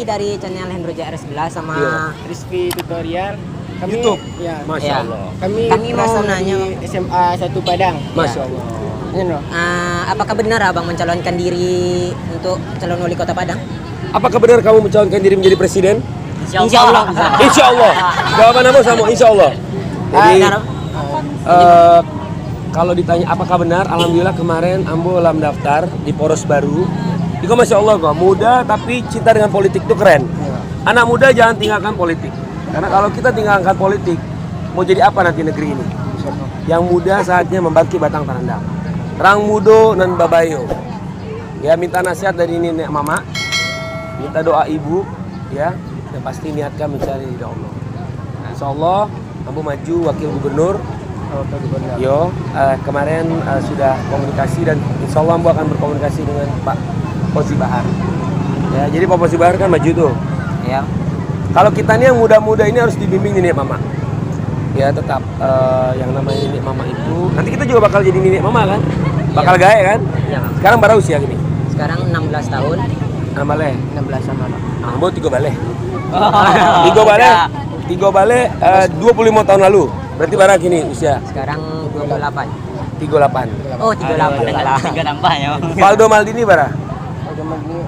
dari channel Hendro JR11 sama Rizky Tutorial. Kami, YouTube. Ya, Masya Allah. Kami mau nanya SMA 1 Padang. Masya Allah. Apakah benar abang mencalonkan diri untuk calon wali kota Padang? Apakah benar kamu mencalonkan diri menjadi presiden? Insya Allah. Insya Allah. Jawaban Ambo sama Insya Allah. Jadi kalau ditanya apakah benar, alhamdulillah kemarin Ambo dalam daftar di poros baru. Itu Masya Allah kok, muda tapi cinta dengan politik itu keren. Anak muda jangan tinggalkan politik. Karena kalau kita tinggalkan politik, mau jadi apa nanti negeri ini? Yang muda saatnya membangkit batang tanah. Rang mudo nan babayo. Ya, minta nasihat dari nenek mama, minta doa ibu, ya. Dan pasti niatkan mencari ridha Allah. Insya Allah, Ambo maju wakil gubernur. Kemarin sudah komunikasi dan Insya Allah Ambo akan berkomunikasi dengan Pak Fauzi Bahar. Ya, jadi Pak Fauzi Bahar kan maju tuh. Ya. Kalau kita nih yang muda-muda ini harus dibimbing nenek mama. Ya tetap yang namanya nenek mama itu. Nanti kita juga bakal jadi nenek mama kan? Bakal gaya kan? Ya. Sekarang berapa usia gini? Sekarang 16 tahun. 6 balik. 16 sama. Ambo 3 balik. 3 balik 25 tahun lalu. Berarti barang gini usia? Sekarang 28. 38. Oh, 38. 3 nambah ya. Valdo Maldini bara? Valdo Maldini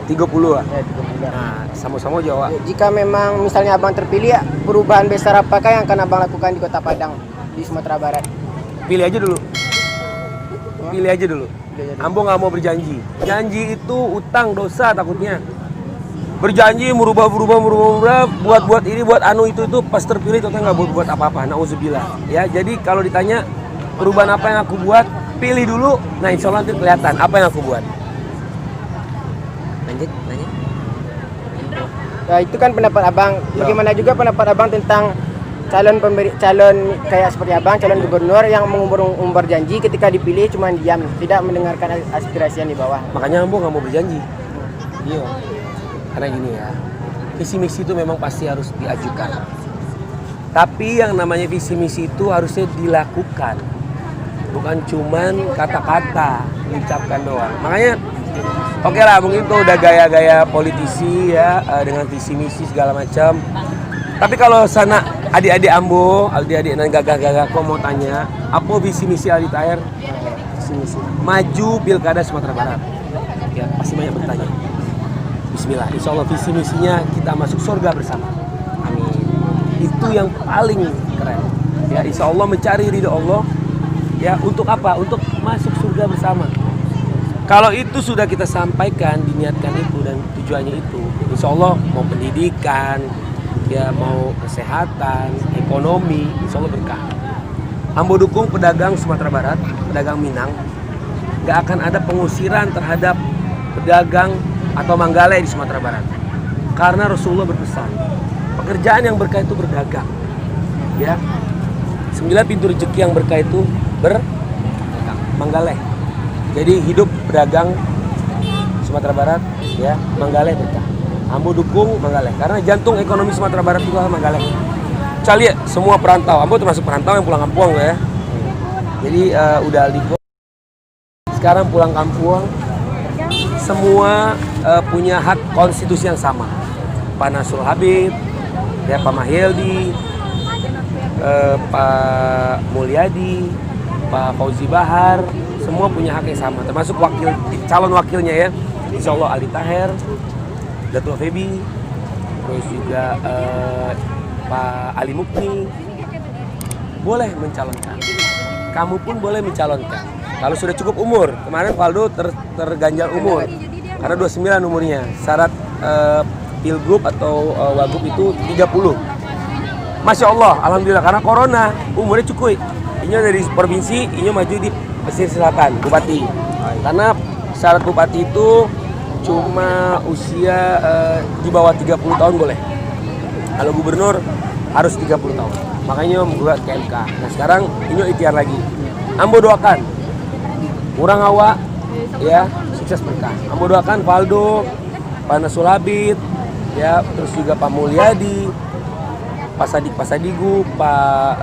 30 ah? Ya, 30. Nah, sama-sama Jawa. Jika memang misalnya abang terpilih, perubahan besar apakah yang akan abang lakukan di Kota Padang di Sumatera Barat? Pilih aja dulu. Pilih aja dulu. Ambo nggak mau berjanji. Janji itu utang dosa takutnya. Berjanji merubah, buat ini, buat anu itu pas terpilih ternyata nggak buat apa-apa. Nauzubillah. Ya, jadi kalau ditanya perubahan apa yang aku buat, pilih dulu. Nah, insya Allah nanti kelihatan apa yang aku buat. Lanjut, nanya. Ya, itu kan pendapat abang. Bagaimana juga pendapat abang tentang calon kayak seperti abang, calon gubernur yang mengumbar janji ketika dipilih cuma diam, tidak mendengarkan aspirasi yang di bawah. Makanya Ambo nggak mau berjanji. Iya. Karena gini ya, visi misi itu memang pasti harus diajukan. Tapi yang namanya visi misi itu harusnya dilakukan, bukan cuman kata-kata diucapkan doang. Makanya oke lah, mungkin itu udah gaya-gaya politisi ya, dengan visi misi segala macam. Tapi kalau sana adik-adik Ambo, adik-adik dan gagah-gagah kok mau tanya, apa visi misi Aldi Taher? Visi misi maju pilkada Sumatera Barat. Ya, pasti banyak bertanya. Bismillah, insya Allah visi misinya kita masuk surga bersama. Amin. Itu yang paling keren. Ya, insya Allah mencari ridho Allah. Ya, untuk apa? Untuk masuk surga bersama. Kalau itu sudah kita sampaikan, diniatkan itu dan tujuannya itu, insya Allah mau pendidikan, ya mau kesehatan, ekonomi, insya Allah berkah. Ambo dukung pedagang Sumatera Barat, pedagang Minang. Gak akan ada pengusiran terhadap pedagang atau Manggala di Sumatera Barat. Karena Rasulullah berpesan, pekerjaan yang berkah itu berdagang. Ya. 9 pintu rezeki yang berkah itu Manggala. Jadi hidup pedagang Sumatera Barat ya, Manggala berkah. Ambo dukung Manggala karena jantung ekonomi Sumatera Barat itu Manggala. Cali semua perantau, Ambo termasuk perantau yang pulang kampung ya. Jadi udah Aldiko sekarang pulang kampung semua punya hak konstitusi yang sama. Pak Nasrul Habib, ya Pak Mahyildi, Pak Mulyadi, Pak Fauzi Bahar, semua punya hak yang sama. Termasuk calon wakilnya ya, Insya Allah Aldi Taher, Datuk Febi, terus juga Pak Ali Mukni, boleh mencalonkan. Kamu pun boleh mencalonkan. Kalau sudah cukup umur, kemarin Valdo terganjal umur karena 29 umurnya. Syarat pilgub atau wagub itu 30. Masya Allah, alhamdulillah karena corona umurnya cukup. Ini dari provinsi, ini maju di Pesisir Selatan, bupati. Karena syarat bupati itu cuma usia di bawah 30 tahun boleh. Kalau gubernur harus 30 tahun. Makanya menggugat ke MK. Nah sekarang ini ikhtiar lagi. Ambo doakan Murang awak ya sukses berkah. Ambo doakan Valdo, Pak Nasrul Habib, ya terus juga Pak Mulyadi, Pak Sadigu, Pak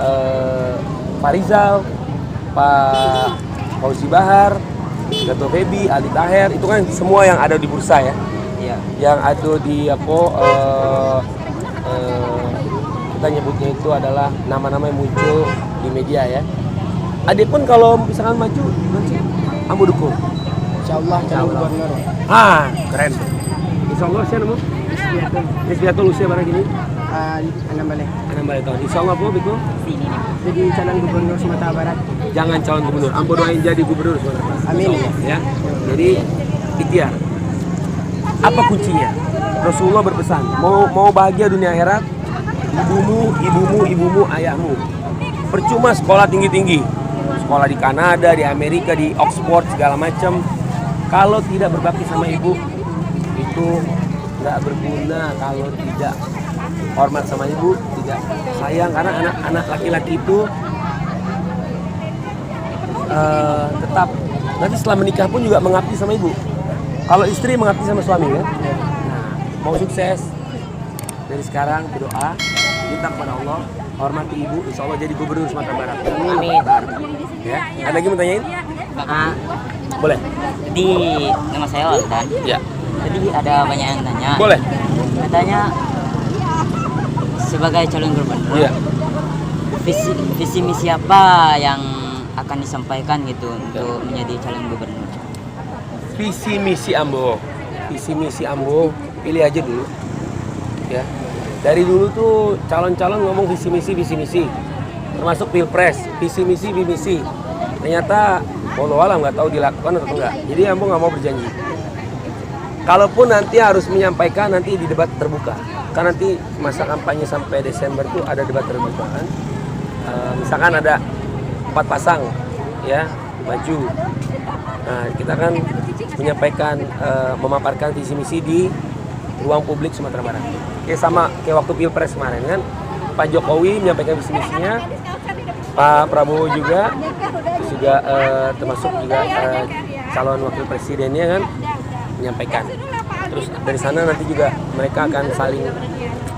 Farizal, Pak Fauzi Bahar, Datuk Febi, Aldi Taher, itu kan semua yang ada di bursa ya. Iya. yang ada di apa kita nyebutnya itu adalah nama-nama yang muncul di media ya. Adik pun kalau misalkan maju nanti ambo dukung. Insyaallah calon gubernur. Keren. Insyaallah saya nemu Risbiatul usia barang gini 16 tahun. Insyaallah po begitu. jadi calon gubernur Sumatera Barat. Jangan calon gubernur, ambo doain jadi gubernur Sumatera Barat. Amin. Ya. Jadi ikhtiar. Apa kuncinya? Rasulullah berpesan, mau bahagia dunia akhirat, ibumu, ayahmu. Percuma sekolah tinggi-tinggi. Sekolah di Kanada, di Amerika, di Oxford segala macam. Kalau tidak berbakti sama ibu, itu nggak berguna. Kalau tidak hormat sama ibu, tidak sayang, karena anak-anak laki-laki itu tetap nanti setelah menikah pun juga mengabdi sama ibu. Kalau istri mengabdi sama suami kan. Nah, mau sukses dari sekarang berdoa, minta kepada Allah, hormati ibu, insya Allah jadi gubernur Sumatera Barat. Amin. Ya, ada lagi mau tanyain? Ah, Boleh. Jadi nama saya Waldan. Ya. Jadi ada banyak yang tanya. Boleh. Katanya sebagai calon gubernur, Iya. visi misi apa yang akan disampaikan gitu untuk menjadi calon gubernur? Visi misi Ambo, pilih aja dulu. Ya. Dari dulu tuh calon-calon ngomong visi misi, termasuk pilpres, visi misi. Ternyata walau alam nggak tahu dilakukan atau enggak. Jadi Ambo nggak mau berjanji. Kalaupun nanti harus menyampaikan nanti di debat terbuka. Kan nanti masa kampanye sampai Desember tuh ada debat terbuka kan. Misalkan ada 4 pasang ya maju. Nah, kita kan menyampaikan memaparkan visi misi di ruang publik Sumatera Barat. Sama kayak waktu Pilpres kemarin kan, Pak Jokowi menyampaikan visi misinya, Pak Prabowo juga, terus juga termasuk juga calon wakil presidennya kan menyampaikan. Terus dari sana nanti juga mereka akan saling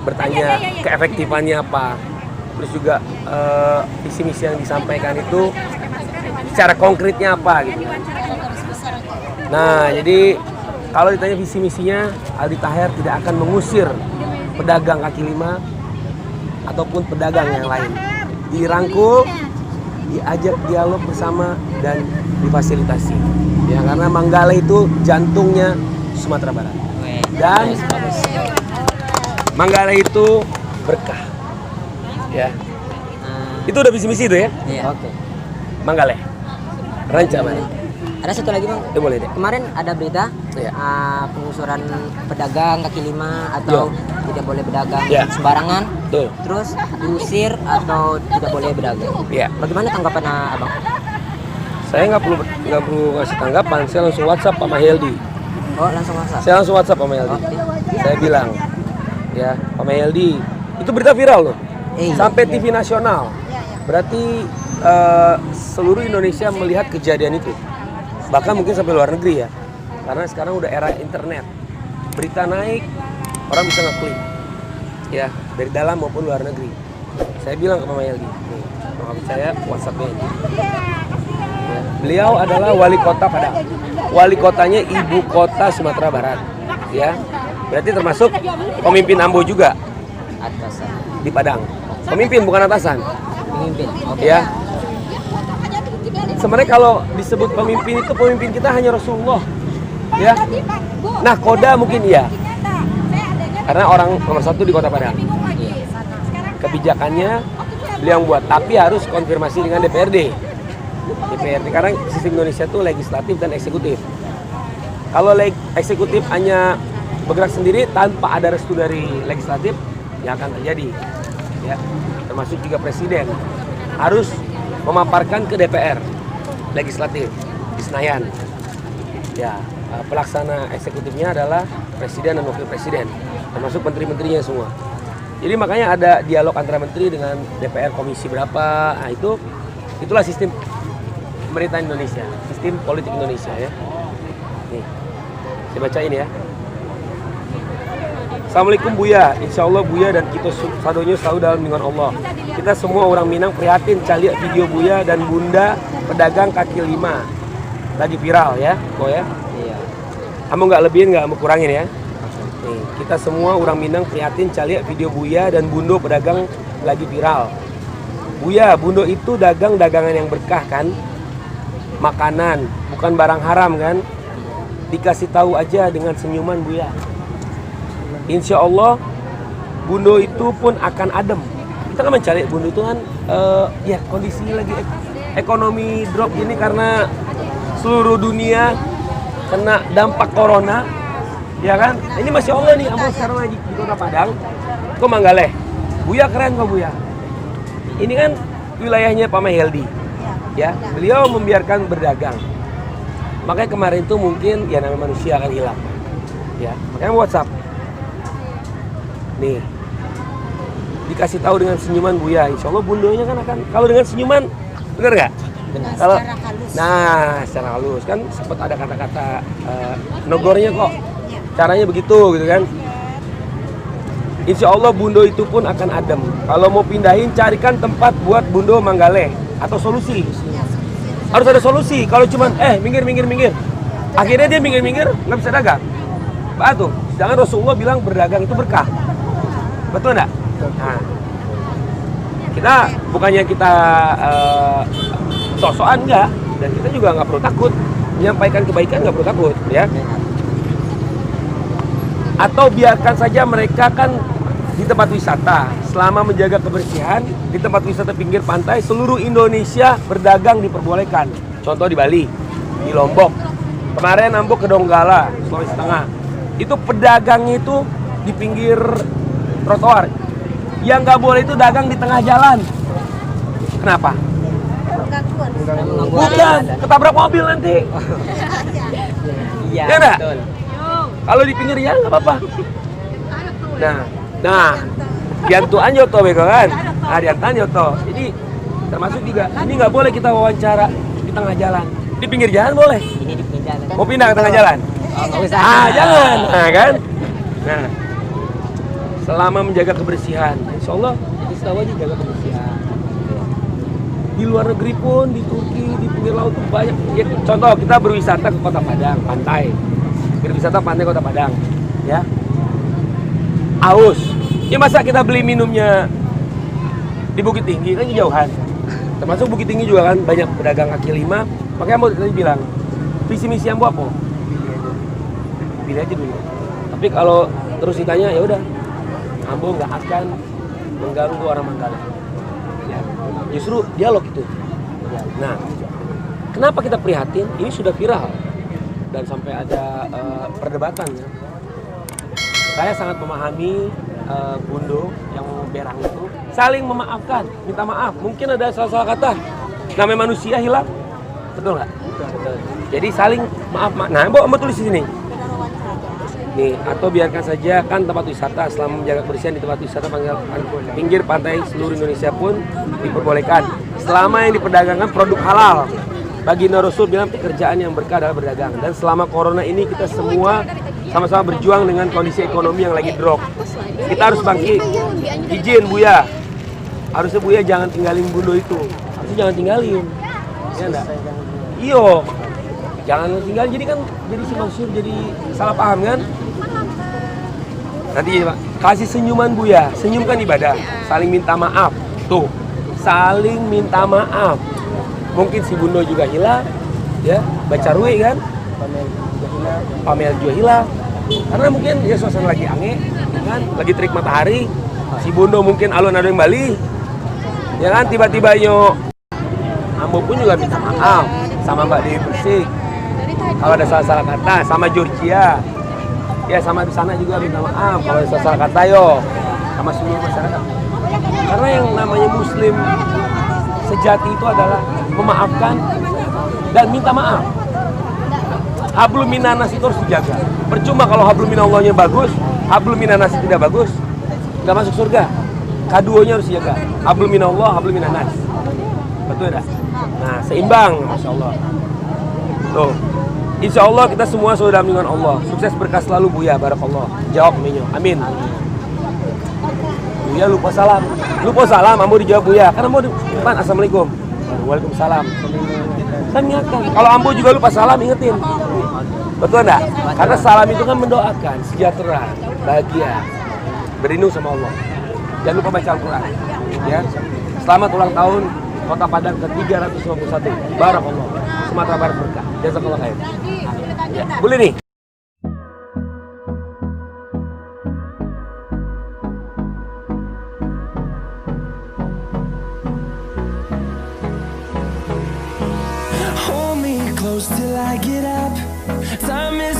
bertanya keefektifannya apa. Terus juga visi misi yang disampaikan itu secara konkretnya apa gitu. Nah, jadi kalau ditanya visi misinya, Aldi Taher tidak akan mengusir pedagang kaki lima ataupun pedagang yang lain. Dirangkul, diajak dialog bersama dan difasilitasi. Ya, karena Manggala itu jantungnya Sumatera Barat. Dan Manggala itu berkah. Ya. Itu udah visi misi itu ya? Iya. oke. Manggala. Ranca mana? Ada satu lagi bang. Boleh deh. Kemarin ada berita Iya. pengusuran pedagang kaki lima atau tidak boleh berdagang Iya. sembarangan. Tuh. Terus diusir atau tidak boleh berdagang. Iya. Bagaimana tanggapan abang? Saya nggak perlu ngasih tanggapan. Saya langsung WhatsApp Pak Mahyeldi. Oh langsung masak. Saya langsung WhatsApp Pak Mahyeldi. Oke. Saya bilang, ya Pak Mahyeldi, itu berita viral loh. Iya. Sampai TV nasional. Berarti seluruh Indonesia melihat kejadian itu. Bahkan mungkin sampai luar negeri ya. Karena sekarang udah era internet. Berita naik, orang bisa ngeklik. Ya, dari dalam maupun luar negeri. Saya bilang ke Pak Mahyeldi, nih, maaf saya WhatsApp-nya ini. Ya, beliau adalah wali kota Padang. Wali kotanya ibu kota Sumatera Barat. Ya, berarti termasuk pemimpin Ambo juga Atasan. di Padang. Pemimpin bukan atasan. Pemimpin. Oke. Ya. Sebenarnya kalau disebut pemimpin itu pemimpin kita hanya Rasulullah. Ya. Nah, Koda mungkin iya. Karena orang nomor 1 di Kota Padang. Kebijakannya beliau yang buat, tapi harus konfirmasi dengan DPRD. DPRD karena sistem Indonesia itu legislatif dan eksekutif. Kalau eksekutif hanya bergerak sendiri tanpa ada restu dari legislatif, yang akan terjadi. Ya, termasuk juga presiden harus memaparkan ke DPR legislatif di Senayan. Ya, pelaksana eksekutifnya adalah presiden dan wakil presiden, termasuk menteri-menterinya semua. Jadi makanya ada dialog antara menteri dengan DPR komisi berapa. Nah, itulah sistem pemerintahan Indonesia, sistem politik Indonesia ya. Nih, saya bacain ya. Assalamualaikum Buya, insya Allah Buya dan kita sadonya selalu dalam lindungan Allah. Kita semua orang Minang prihatin lihat video Buya dan Bunda pedagang kaki lima lagi viral ya, kok ya. Iya. Kamu nggak lebihin nggak mau kurangin ya. Nih, kita semua orang Minang prihatin lihat video Buya dan Bundo pedagang lagi viral. Buya, Bundo itu dagang dagangan yang berkah kan? Makanan, bukan barang haram kan? Dikasih tahu aja dengan senyuman Buya. Insya Allah Bundo itu pun akan adem. Kita kan mencari Bundo itu kan ya kondisinya lagi ekonomi drop ini karena seluruh dunia kena dampak corona. Ya kan? Ini Masya Allah nih, Ambo sekarang lagi di Kota Padang, ke Manggaleh. Buya keren kok Buya. Ini kan wilayahnya Pak Mahyeldi. Ya, beliau membiarkan berdagang. Makanya kemarin tuh mungkin ya namanya manusia akan hilang. Ya, makanya WhatsApp. Nih, dikasih tahu dengan senyuman Buya. Insya Allah bundonya kan akan, kalau dengan senyuman, bener nggak? Kalau, nah, secara halus kan sempat ada kata-kata nogornya kok. Caranya begitu gitu kan. Insya Allah Bundo itu pun akan adem. Kalau mau pindahin carikan tempat buat Bundo Manggaleh atau solusi. Harus ada solusi. Kalau cuman minggir. Akhirnya dia minggir nggak bisa dagang. Batu. Jangan Rasulullah bilang berdagang itu berkah. Betul nggak? Nah, kita bukannya kita sok-sokan enggak, dan kita juga nggak perlu takut menyampaikan kebaikan, nggak perlu takut ya. Atau biarkan saja mereka kan di tempat wisata selama menjaga kebersihan di tempat wisata pinggir pantai seluruh Indonesia berdagang diperbolehkan. Contoh di Bali, di Lombok, kemarin Ambo ke Donggala, Sulawesi Tengah, itu pedagangnya itu di pinggir trotoar. Yang nggak boleh itu dagang di tengah jalan. Kenapa? Bukan, ketabrak mobil nanti. Iya, Ya enggak? betul. Kalau di pinggir ya nggak apa-apa. Nah, diantu anjo to bego kan? Nah, diantu anjo to. Jadi termasuk juga ini nggak boleh kita wawancara di tengah jalan. Di pinggir jalan boleh. Ini dipindah kan? Mau pindah ke tengah jalan? Oh, nggak usah. Jangan. Nah, kan? Nah, selama menjaga kebersihan, insya Allah jadi setahu aja jaga kebersihan. Di luar negeri pun, di Turki, di pinggir laut tuh banyak. Ya, contoh kita berwisata ke Kota Padang, pantai. Berwisata pantai Kota Padang, ya. Aus. Ya masa kita beli minumnya di Bukit Tinggi kan kejauhan. Termasuk Bukit Tinggi juga kan banyak pedagang kaki lima. Makanya Ambo tadi bilang, visi misi Ambo apa? Pilih aja dulu. Tapi kalau terus ditanya ya udah, Ambo nggak akan mengganggu orang Manggaleh. Ya. Justru dialog itu. Nah, kenapa kita prihatin? Ini sudah viral dan sampai ada perdebatan ya. Saya sangat memahami Bundo yang berang itu saling memaafkan, minta maaf. Mungkin ada salah-salah kata. Namanya manusia hilang, betul nggak? Betul. Jadi saling maaf. Nah, Mbok tulis di sini. Nih, atau biarkan saja kan tempat wisata selama menjaga kebersihan di tempat wisata pinggir pantai seluruh Indonesia pun diperbolehkan selama yang diperdagangkan produk halal. Baginda Rasul bilang pekerjaan yang berkah adalah berdagang. Dan selama corona ini kita semua sama-sama berjuang dengan kondisi ekonomi yang lagi drop. Kita harus bangkit. Izin Buya. Harusnya Buya jangan tinggalin Bundo itu. Harusnya jangan tinggalin. Ya enggak? Iyo. Jangan tinggalin, jadi kan jadi simpang siur, jadi salah paham kan? Nanti Pak, kasih senyuman Buya. Senyum kan ibadah. Saling minta maaf. Tuh. Saling minta maaf. Mungkin si Bundo juga hilang, ya, baca ruwe kan, Pamel juga hilang, karena mungkin ya suasana lagi aneh, kan, lagi terik matahari, si Bundo mungkin alun-alun Bali, ya kan, tiba-tiba yo, Ambo pun juga minta maaf sama Mbak Dewi Persik, kalau ada salah-salah kata, sama Georgia, ya sama di sana juga minta maaf kalau ada salah-salah kata yo, sama seluruh masyarakat, karena yang namanya Muslim sejati itu adalah memaafkan dan minta maaf. Hablum minanas itu harus dijaga. Percuma kalau hablum minallahnya bagus, hablum minanas tidak bagus, nggak masuk surga. Kaduonya harus dijaga. Hablum minallah, hablum minanas. Betul tidak? Nah, seimbang, masya Allah. Tuh, insya Allah kita semua sudah dalam lindungan Allah. Sukses berkah selalu Buya, barakallah. Jawab Menyo, amin. Buya lupa salam. Lupa salam, Ambo dijawab Buya. Karena Ambo depan, assalamualaikum. Waalaikumsalam. Saya ingatkan. Kalau Ambo juga lupa salam, ingetin. Betul enggak? Karena salam itu kan mendoakan sejahtera, bahagia, berlindung sama Allah. Jangan lupa baca Al-Quran. Ya. Selamat ulang tahun Kota Padang ke-351. Barakallah. Sumatera Barat berkah. Jazakallah khair. Ya. Boleh nih. Hold me close till I get up. Time is